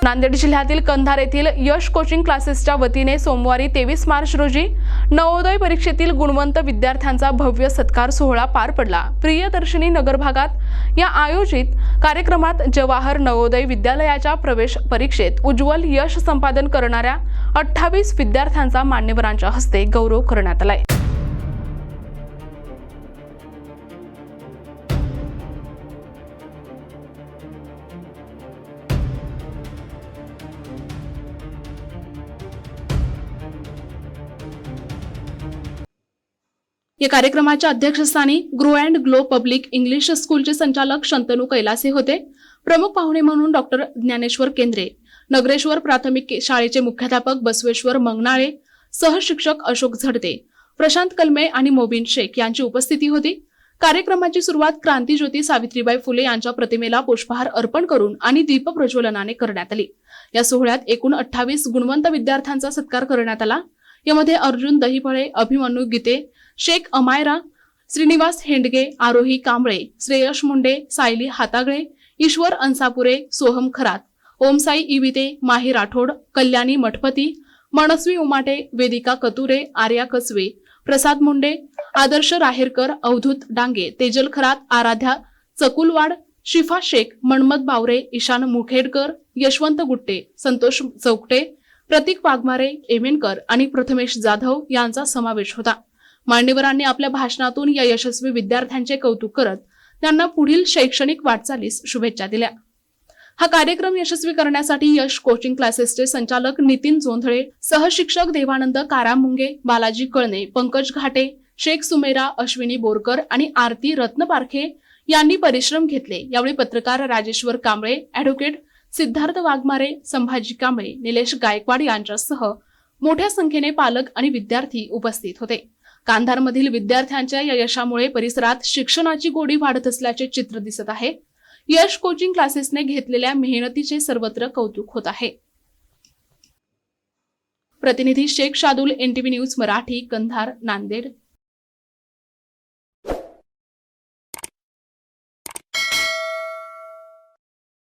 नांदेड जिल्ह्यातील कंधार येथील यश कोचिंग क्लासेसच्या वतीने सोमवारी 23 मार्च रोजी नवोदय परीक्षेतील गुणवंत विद्यार्थ्यांचा भव्य सत्कार सोहळा पार पडला। प्रियदर्शनी नगर भागात या आयोजित कार्यक्रमात जवाहर नवोदय विद्यालयाच्या प्रवेश परीक्षेत उज्ज्वल यश संपादन करणाऱ्या 28 विद्यार्थ्यांचा मान्यवरांच्या हस्ते गौरव करण्यात आला। या कार्यक्रमाच्या अध्यक्षस्थानी grow and glow public English स्कूलचे संचालक शंतनू कैलासे होते। प्रमुख पाहुणे म्हणून डॉक्टर ज्ञानेश्वर केंद्रे, नगरेश्वर प्राथमिक शाळेचे मुख्याध्यापक बसवेश्वर मंगनाळे, सहशिक्षक अशोक झडते, प्रशांत कलमे आणि मोबिन शेख यांची उपस्थिती होती। कार्यक्रमाची सुरुवात क्रांतीज्योती सावित्रीबाई फुले यांच्या प्रतिमेला पुष्पहार अर्पण करून आणि दीप प्रज्वलनाने करण्यात आली। या सोहळ्यात एकूण 28 गुणवंत विद्यार्थ्यांचा सत्कार करण्यात आला। यामध्ये अर्जुन दहिफळे, अभिमन्यू गीते, शेख अमायरा, श्रीनिवास हेंडगे, आरोही कांबळे, श्रेयश मुंडे, सायली हातागळे, ईश्वर अंसापुरे, सोहम खरात, ओमसाई इविते, माही राठोड, कल्याणी मठपती, मनस्वी उमाटे, वेदिका कतुरे, आर्या कसवे, प्रसाद मुंडे, आदर्श राहेरकर, अवधूत डांगे, तेजल खरात, आराध्या चकुलवाड, शिफा शेख, मन्मथ बावरे, ईशान मुखेडकर, यशवंत गुट्टे, संतोष चौकटे, प्रतीक वाघमारे, एमेनकर आणि प्रथमेश जाधव यांचा समावेश होता। मान्यवरांनी आपल्या भाषणातून या यशस्वी विद्यार्थ्यांचे कौतुक करत त्यांना पुढील शैक्षणिक वाटचालीस शुभेच्छा दिल्या। हा कार्यक्रम यशस्वी करण्यासाठी यश कोचिंग क्लासेसचे संचालक नितीन जोंधळे, सहशिक्षक देवानंद कारामुंगे, बालाजी कळणे, पंकज घाटे, शेख सुमेरा, अश्विनी बोरकर आणि आरती रत्नपारखे यांनी परिश्रम घेतले। यावेळी पत्रकार राजेश्वर कांबळे, ॲडव्होकेट सिद्धार्थ वाघमारे, संभाजी कांबळे, निलेश गायकवाड यांच्यासह मोठ्या संख्येने पालक आणि विद्यार्थी उपस्थित होते। कांधारमधील विद्यार्थ्यांच्या या यशामुळे परिसरात शिक्षणाची गोडी वाढत असल्याचे चित्र दिसत आहे। यश कोचिंग क्लासेसने घेतलेल्या मेहनतीचे सर्वत्र कौतुक होत आहे। प्रतिनिधी शेख शादुल, NTV न्यूज मराठी, कंधार, नांदेड।